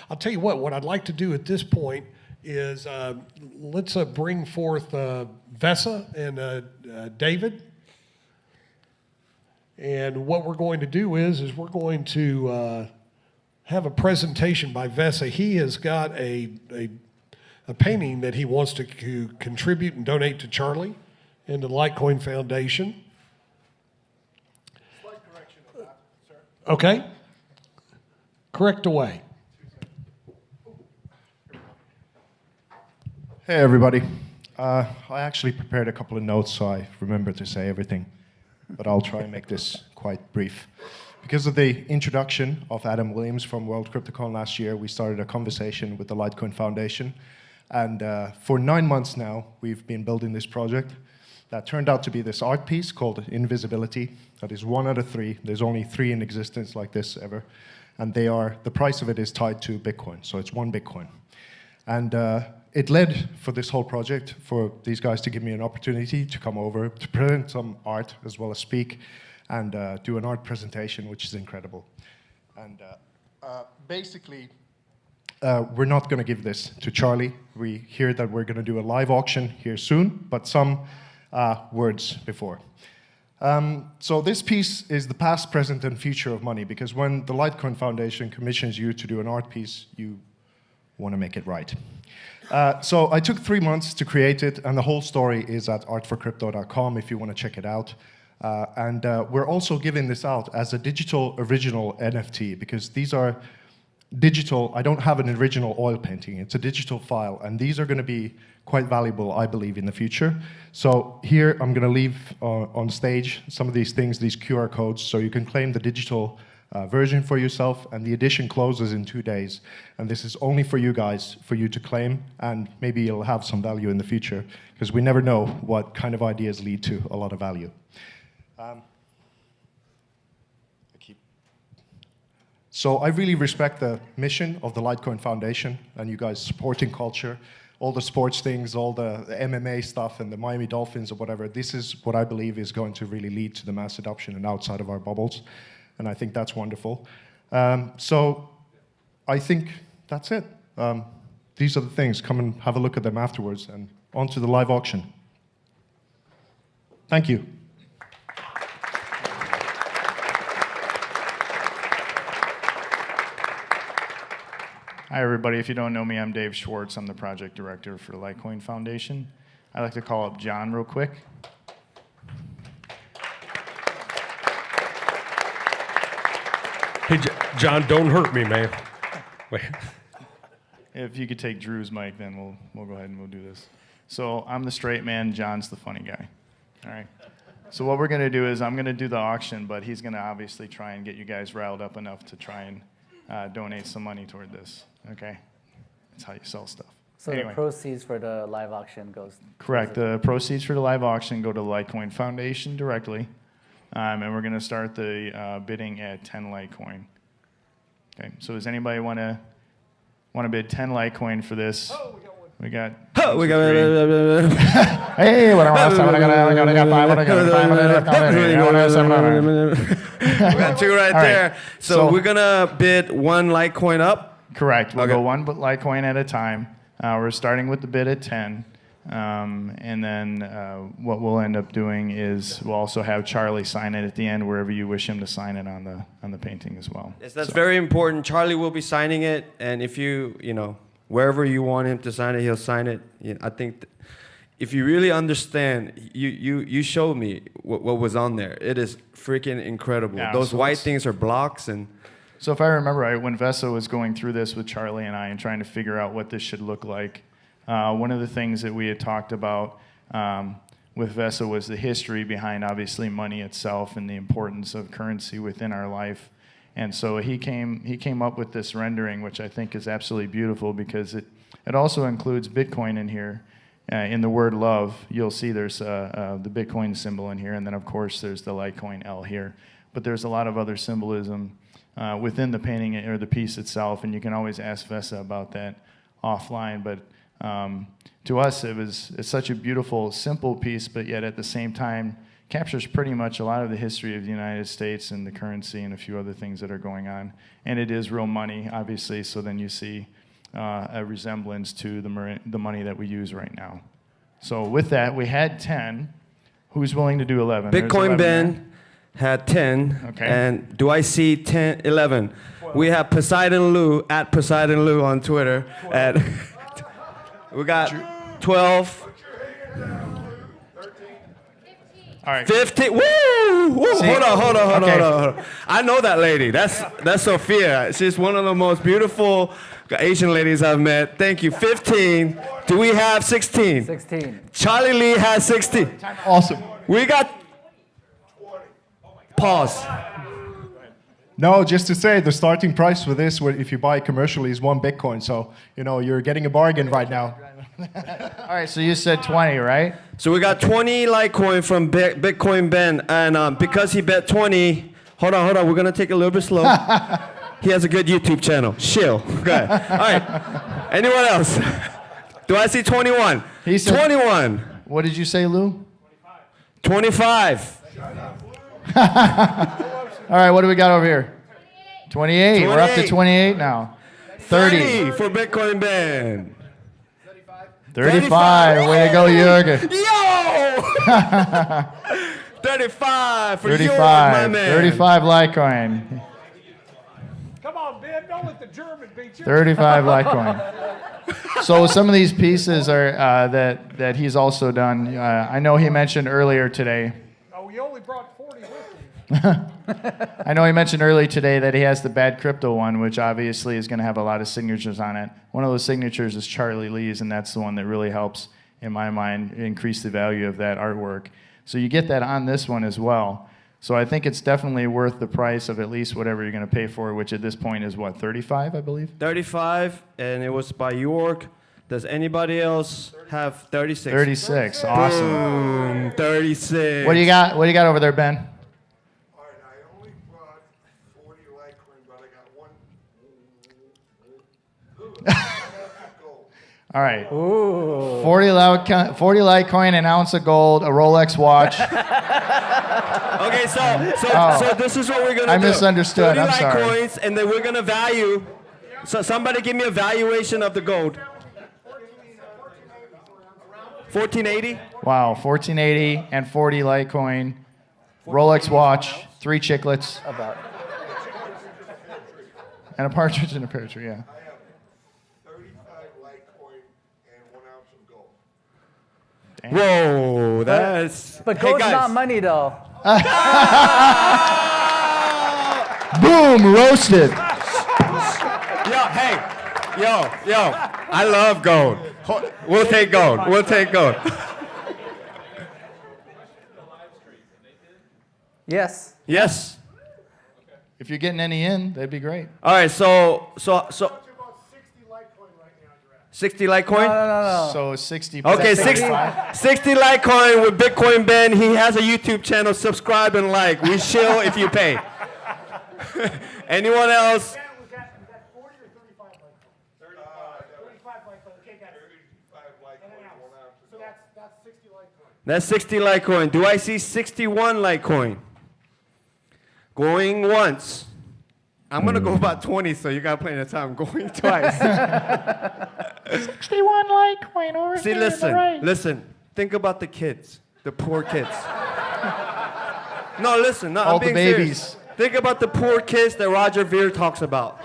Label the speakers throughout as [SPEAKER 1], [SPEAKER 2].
[SPEAKER 1] I'll tell you what I'd like to do at this point is let's bring forth VESA and David. And what we're going to do is we're going to have a presentation by VESA. He has got a painting that he wants to contribute and donate to Charlie and the Litecoin Foundation. Slight correction of that, sir. Okay. Correct away.
[SPEAKER 2] Hey, everybody. I actually prepared a couple of notes, so I remember to say everything, but I'll try and make this quite brief. Because of the introduction of Adam Williams from World CryptoCon last year, we started a conversation with the Litecoin Foundation, and for 9 months now, we've been building this project that turned out to be this art piece called Invisibility. That is 1 out of 3. There's only 3 in existence like this ever, and the price of it is tied to Bitcoin, so it's 1 Bitcoin. And it led for this whole project for these guys to give me an opportunity to come over to present some art as well as speak and do an art presentation, which is incredible. And basically, we're not going to give this to Charlie. We hear that we're going to do a live auction here soon, but some words before. So this piece is the past, present, and future of money, because when the Litecoin Foundation commissions you to do an art piece, you want to make it right. So I took 3 months to create it, and the whole story is at artforcrypto.com if you want to check it out. And we're also giving this out as a digital original NFT, because these are digital. I don't have an original oil painting. It's a digital file, and these are going to be quite valuable, I believe, in the future. So here I'm going to leave on stage some of these things, these QR codes, so you can claim the digital version for yourself, and the edition closes in 2 days. And this is only for you guys, for you to claim, and maybe it'll have some value in the future, because we never know what kind of ideas lead to a lot of value. So I really respect the mission of the Litecoin Foundation and you guys supporting culture, all the sports things, all the MMA stuff and the Miami Dolphins or whatever. This is what I believe is going to really lead to the mass adoption and outside of our bubbles. And I think that's wonderful. So I think that's it. These are the things. Come and have a look at them afterwards and on to the live auction. Thank you.
[SPEAKER 3] Hi, everybody. If you don't know me, I'm Dave Schwartz. I'm the project director for the Litecoin Foundation. I'd like to call up John real quick.
[SPEAKER 1] Hey, John, don't hurt me, man. Wait.
[SPEAKER 3] If you could take Drew's mic, then we'll go ahead and we'll do this. So I'm the straight man. John's the funny guy. All right. So what we're going to do is I'm going to do the auction, but he's going to obviously try and get you guys riled up enough to try and donate some money toward this. Okay? That's how you sell stuff.
[SPEAKER 4] So anyway, the proceeds for the live auction goes...
[SPEAKER 3] Correct. The proceeds for the live auction go to the Litecoin Foundation directly. And we're going to start the bidding at 10 Litecoin. Okay. So does anybody want to bid 10 Litecoin for this? Oh, we got one. We got...
[SPEAKER 2] Hey, what I got 500.
[SPEAKER 5] We got 2 right there. So we're going to bid 1 Litecoin up?
[SPEAKER 3] Correct. We'll go 1 Litecoin at a time. We're starting with the bid at 10. And then what we'll end up doing is we'll also have Charlie sign it at the end wherever you wish him to sign it on the painting as well.
[SPEAKER 5] Yes, that's very important. Charlie will be signing it, and if you wherever you want him to sign it, he'll sign it. I think if you really understand, you showed me what was on there. It is freaking incredible. Yeah, those white things are blocks and.
[SPEAKER 3] So if I remember right, when VESA was going through this with Charlie and I and trying to figure out what this should look like, one of the things that we had talked about with VESA was the history behind obviously money itself and the importance of currency within our life. And so he came up with this rendering, which I think is absolutely beautiful because it also includes Bitcoin in here. In the word love, you'll see there's the Bitcoin symbol in here, and then of course there's the Litecoin L here. But there's a lot of other symbolism within the painting or the piece itself, and you can always ask VESA about that offline. But to us, it's such a beautiful, simple piece, but yet at the same time, captures pretty much a lot of the history of the United States and the currency and a few other things that are going on. And it is real money, obviously, so then you see a resemblance to the money that we use right now. So with that, we had 10. Who's willing to do 11? There's
[SPEAKER 5] Bitcoin
[SPEAKER 3] 11 there.
[SPEAKER 5] Ben had 10.
[SPEAKER 3] Okay.
[SPEAKER 5] And do I see 10, 11? We have Poseidon Lou at Poseidon Lou on Twitter. At we got 12.
[SPEAKER 3] All right.
[SPEAKER 5] 15. Woo! Woo!
[SPEAKER 3] See?
[SPEAKER 5] Hold on.
[SPEAKER 3] Okay.
[SPEAKER 5] I know that lady. That's Sophia. She's one of the most beautiful Asian ladies I've met. Thank you. 15. Do we have 16?
[SPEAKER 4] 16.
[SPEAKER 5] Charlie Lee has 16.
[SPEAKER 2] Awesome.
[SPEAKER 5] We got. Pause.
[SPEAKER 2] No, just to say, the starting price for this, if you buy commercially, is 1 Bitcoin. So, you're getting a bargain right now.
[SPEAKER 3] All right, so you said 20, right?
[SPEAKER 5] So we got 20 Litecoin from Bitcoin Ben, and because he bet 20, hold on, we're gonna take it a little bit slow. He has a good YouTube channel. Chill. Good. All right. Anyone else? Do I see 21?
[SPEAKER 3] He said-
[SPEAKER 5] 21.
[SPEAKER 3] What did you say, Lou?
[SPEAKER 5] 25.
[SPEAKER 3] All right, what do we got over here? 28. We're up to 28 now. 30.
[SPEAKER 5] for Bitcoin Ben.
[SPEAKER 3] 35. Way to go, Jürgen.
[SPEAKER 5] Yo! 35 for you, my man.
[SPEAKER 3] 35 Litecoin.
[SPEAKER 1] Come on, Ben, don't let the German beat you.
[SPEAKER 3] 35 Litecoin. So some of these pieces are that he's also done. I know he mentioned earlier today.
[SPEAKER 1] Oh, you only brought 40 with you.
[SPEAKER 3] I know he mentioned earlier today that he has the Bad Crypto one, which obviously is going to have a lot of signatures on it. One of those signatures is Charlie Lee's, and that's the one that really helps, in my mind, increase the value of that artwork. So you get that on this one as well. So I think it's definitely worth the price of at least whatever you're going to pay for it, which at this point is what, 35, I believe?
[SPEAKER 5] 35, and it was by York. Does anybody else have 36?
[SPEAKER 3] 36, awesome.
[SPEAKER 5] Boom, 36.
[SPEAKER 3] What do you got over there, Ben?
[SPEAKER 6] All right, I only brought 40 Litecoin, but I got one. Gold.
[SPEAKER 3] All right. Ooh. 40 Litecoin, an ounce of gold, a Rolex watch.
[SPEAKER 5] Okay, so this is what we're gonna do.
[SPEAKER 3] I misunderstood.
[SPEAKER 5] 30
[SPEAKER 3] I'm sorry.
[SPEAKER 5] Litecoins, and then we're gonna value. So somebody give me a valuation of the gold. 1480.
[SPEAKER 3] Wow, 1480 and 40 Litecoin, Rolex watch, 3 chiclets,
[SPEAKER 4] About.
[SPEAKER 3] and a partridge in a pear tree, yeah.
[SPEAKER 6] I have 35 Litecoin and 1 ounce of gold.
[SPEAKER 5] Whoa, that's.
[SPEAKER 4] But
[SPEAKER 5] Hey,
[SPEAKER 4] gold's
[SPEAKER 5] guys.
[SPEAKER 4] not money, though.
[SPEAKER 3] Boom, roasted.
[SPEAKER 5] Yo, I love gold. We'll take gold.
[SPEAKER 4] Yes.
[SPEAKER 5] Yes.
[SPEAKER 3] If you're getting any in, that'd be great.
[SPEAKER 5] All right, so
[SPEAKER 6] About 60 Litecoin right now, Jurassic.
[SPEAKER 5] 60 Litecoin?
[SPEAKER 4] No.
[SPEAKER 3] So 60.
[SPEAKER 5] Okay,
[SPEAKER 3] 65?
[SPEAKER 5] 60 Litecoin with Bitcoin Ben. He has a YouTube channel. Subscribe and like. We chill if you pay. Anyone else?
[SPEAKER 6] We got 40 or 35 Litecoin? 35 Litecoin. Okay, got 35 Litecoin, 1 ounce. So that's 60 Litecoin.
[SPEAKER 5] That's 60 Litecoin. Do I see 61 Litecoin? Going once. I'm going to go about 20, so you got plenty of time. Going twice.
[SPEAKER 3] 61 Litecoin over
[SPEAKER 5] See,
[SPEAKER 3] here to the right.
[SPEAKER 5] listen. Think about the kids, the poor kids. No, listen. No,
[SPEAKER 3] All
[SPEAKER 5] I'm
[SPEAKER 3] the
[SPEAKER 5] being
[SPEAKER 3] babies.
[SPEAKER 5] serious. Think about the poor kids that Roger Ver talks about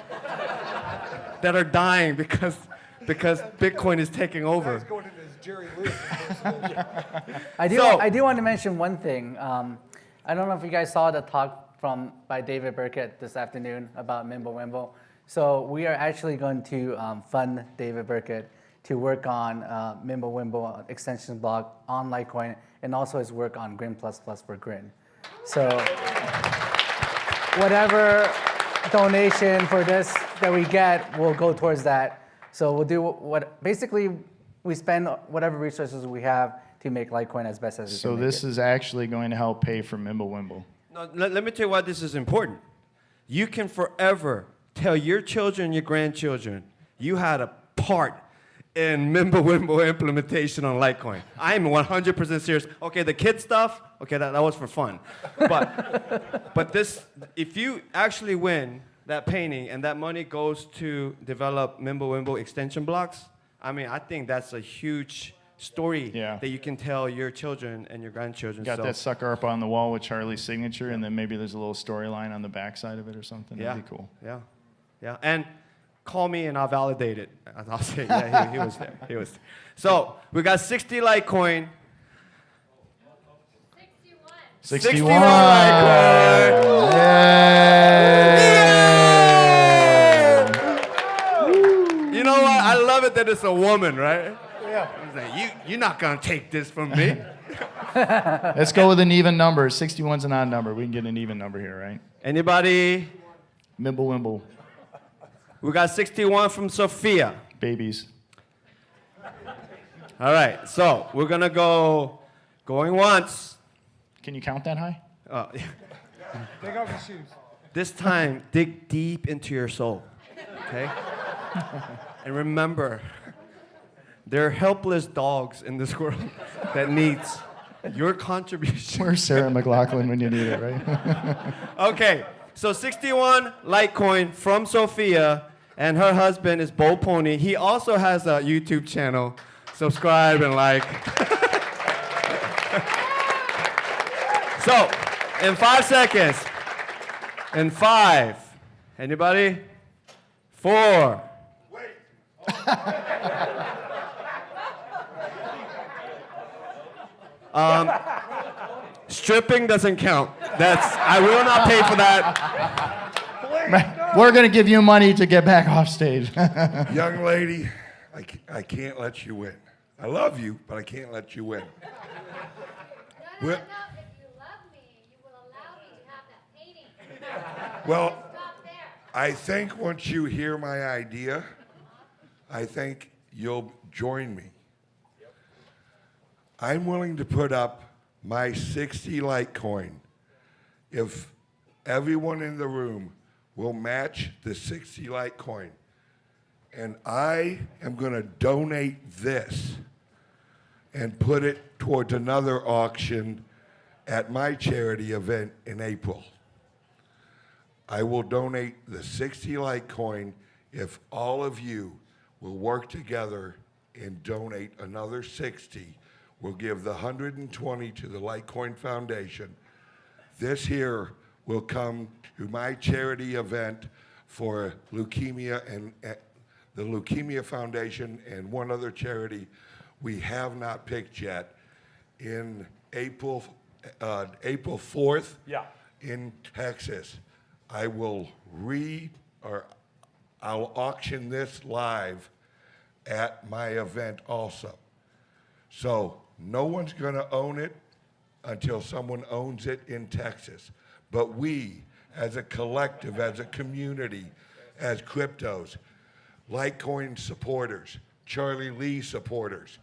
[SPEAKER 5] that are dying because Bitcoin is taking over.
[SPEAKER 1] Going into this Jerry Lewis.
[SPEAKER 4] I do want to mention one thing. I don't know if you guys saw the talk by David Burkett this afternoon about Mimblewimble. So we are actually going to fund David Burkett to work on Mimblewimble extension block on Litecoin and also his work on Grin++ for Grin. So whatever donation for this that we get will go towards that. So we'll do basically we spend whatever resources we have to make Litecoin as best as we can.
[SPEAKER 3] So this is actually going to help pay for Mimblewimble.
[SPEAKER 5] No, let me tell you why this is important. You can forever tell your children, your grandchildren, you had a part in Mimblewimble implementation on Litecoin. I'm 100% serious. Okay, the kid stuff, okay, that was for fun. But this, if you actually win that painting and that money goes to develop Mimblewimble extension blocks, I mean, I think that's a huge story that you can tell your children and your grandchildren.
[SPEAKER 3] Got that sucker up on the wall with Charlie's signature, and then maybe there's a little storyline on the backside of it or something. That'd be cool.
[SPEAKER 5] Yeah. And call me and I'll validate it. I'll say, yeah, he was there. He was there. So we got 60 Litecoin. 61 Litecoin. You know what? I love it that it's a woman, right? Yeah. Like, you're not going to take this from me.
[SPEAKER 3] Let's go with an even number. 61's an odd number. We can get an even number here, right?
[SPEAKER 5] Anybody?
[SPEAKER 3] Mimblewimble.
[SPEAKER 5] We got 61 from Sophia.
[SPEAKER 3] Babies.
[SPEAKER 5] All right, so we're going to go going once.
[SPEAKER 3] Can you count that high?
[SPEAKER 6] Take off your shoes.
[SPEAKER 5] This time, dig deep into your soul, okay? And remember, there are helpless dogs in this world that needs your contribution.
[SPEAKER 3] Where's Sarah McLachlan when you need it, right?
[SPEAKER 5] Okay, so 61 Litecoin from Sophia, and her husband is Bo Pony. He also has a YouTube channel. Subscribe and like. So, in 5 seconds. In 5. Anybody? 4.
[SPEAKER 6] Wait.
[SPEAKER 5] Stripping doesn't count. I will not pay for that.
[SPEAKER 3] We're going to give you money to get back off stage.
[SPEAKER 7] Young lady, I can't let you win. I love you, but I can't let you win.
[SPEAKER 8] No. If you love me, you will allow me to have that painting.
[SPEAKER 7] Well,
[SPEAKER 8] Stop there.
[SPEAKER 7] I think once you hear my idea, I think you'll join me. I'm willing to put up my 60 Litecoin if everyone in the room will match the 60 Litecoin. And I am going to donate this and put it towards another auction at my charity event in April. I will donate the 60 Litecoin if all of you will work together and donate another 60. We'll give the 120 to the Litecoin Foundation. This here will come to my charity event for leukemia and the Leukemia Foundation and one other charity we have not picked yet in April 4th in Texas. I'll auction this live at my event also. So no one's going to own it until someone owns it in Texas. But we, as a collective, as a community, as cryptos, Litecoin supporters, Charlie Lee supporters,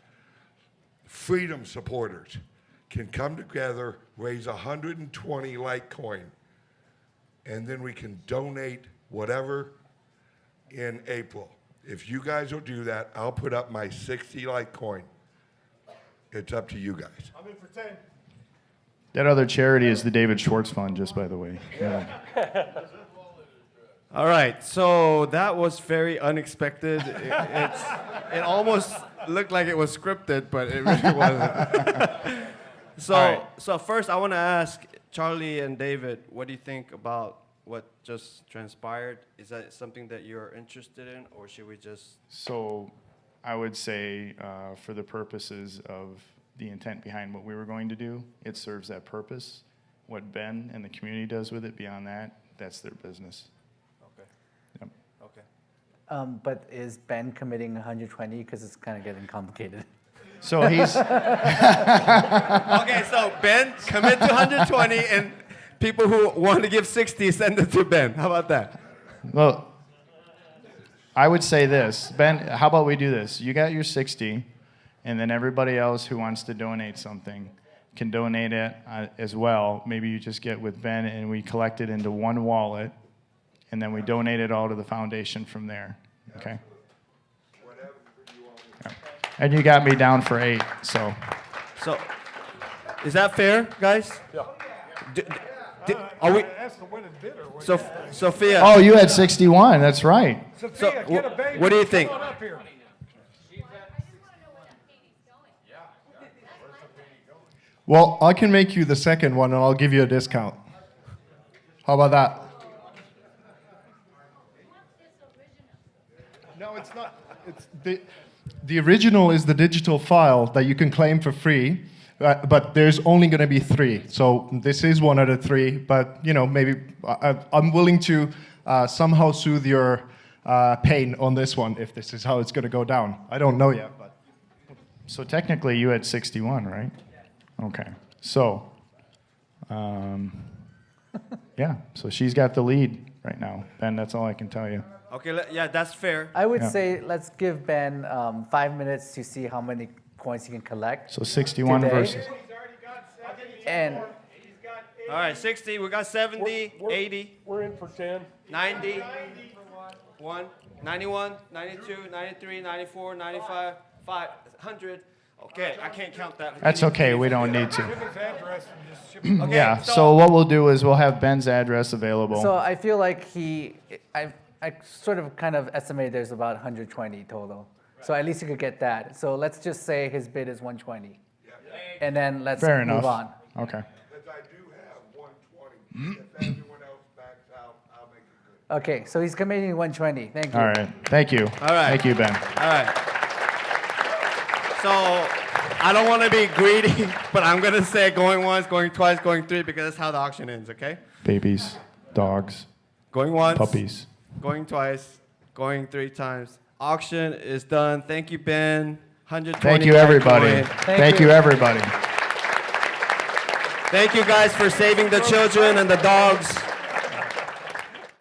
[SPEAKER 7] freedom supporters, can come together, raise 120 Litecoin, and then we can donate whatever in April. If you guys will do that, I'll put up my 60 Litecoin. It's up to you guys.
[SPEAKER 6] I'm in for 10.
[SPEAKER 3] That other charity is the David Schwartz Fund, just by the way. Yeah.
[SPEAKER 5] All right, so that was very unexpected. It almost looked like it was scripted, but it really wasn't. So first I want to ask Charlie and David, what do you think about what just transpired? Is that something that you're interested in, or should we just...
[SPEAKER 3] So I would say for the purposes of the intent behind what we were going to do, it serves that purpose. What Ben and the community does with it beyond that, that's their business.
[SPEAKER 5] Okay.
[SPEAKER 3] Yep.
[SPEAKER 5] Okay.
[SPEAKER 4] But is Ben committing 120? Because it's kind of getting complicated.
[SPEAKER 3] So he's...
[SPEAKER 5] Okay, so Ben, commit to 120, and people who want to give 60, send it to Ben. How about that?
[SPEAKER 3] Well, I would say this. Ben, how about we do this? You got your 60, and then everybody else who wants to donate something can donate it as well. Maybe you just get with Ben, and we collect it into one wallet, and then we donate it all to the foundation from there. Okay? And you got me down for 8, so.
[SPEAKER 5] So, is that fair, guys? Yeah. Are we?
[SPEAKER 1] That's the winning bidder.
[SPEAKER 5] So, Sophia.
[SPEAKER 3] Oh, you had 61. That's right.
[SPEAKER 1] Sophia, get a baby.
[SPEAKER 5] what do you think?
[SPEAKER 1] Come on up here.
[SPEAKER 2] Well, I can make you the second one, and I'll give you a discount. How about that? No, it's not. It's the original is the digital file that you can claim for free, but there's only going to be 3. So this is one out of 3. But maybe I'm willing to somehow soothe your pain on this one if this is how it's going to go down. I don't know yet, but
[SPEAKER 3] So technically you had 61, right? Okay. So, yeah. So she's got the lead right now. Ben, that's all I can tell you.
[SPEAKER 5] Okay, yeah, that's fair.
[SPEAKER 4] I would
[SPEAKER 3] Yeah.
[SPEAKER 4] say let's give Ben 5 minutes to see how many points he can collect.
[SPEAKER 3] So 61
[SPEAKER 4] Today.
[SPEAKER 3] versus.
[SPEAKER 4] And
[SPEAKER 5] All right, 60, we got 70,
[SPEAKER 1] We're-
[SPEAKER 5] 80,
[SPEAKER 1] We're in for 10.
[SPEAKER 5] 90, 91, 92, 93, 94, 95, 500. Okay, I can't count that.
[SPEAKER 3] That's okay. We don't need to.
[SPEAKER 1] Give his address and just ship it.
[SPEAKER 5] Okay,
[SPEAKER 3] Yeah. So what we'll do is we'll have Ben's address available.
[SPEAKER 4] so I feel like I sort of kind of estimate there's about 120 total. So at least you could get that. So let's just say his bid is 120. And then let's
[SPEAKER 3] Fair
[SPEAKER 4] move
[SPEAKER 3] enough.
[SPEAKER 4] on.
[SPEAKER 3] Okay.
[SPEAKER 7] Because I do have 120. If everyone else backs out, I'll make it good.
[SPEAKER 4] Okay, so he's committing 120. Thank you.
[SPEAKER 3] All right. Thank you.
[SPEAKER 5] All right.
[SPEAKER 3] Thank you, Ben.
[SPEAKER 5] All right. So I don't want to be greedy, but I'm going to say going once, going twice, going 3 because that's how the auction ends, okay?
[SPEAKER 3] Babies, dogs,
[SPEAKER 5] Going once,
[SPEAKER 3] puppies.
[SPEAKER 5] going twice, going 3 times. Auction is done. Thank you, Ben. 120.
[SPEAKER 3] Thank you, everybody.
[SPEAKER 5] Litecoin.
[SPEAKER 3] Thank you, everybody.
[SPEAKER 5] Thank you guys for saving the children and the dogs.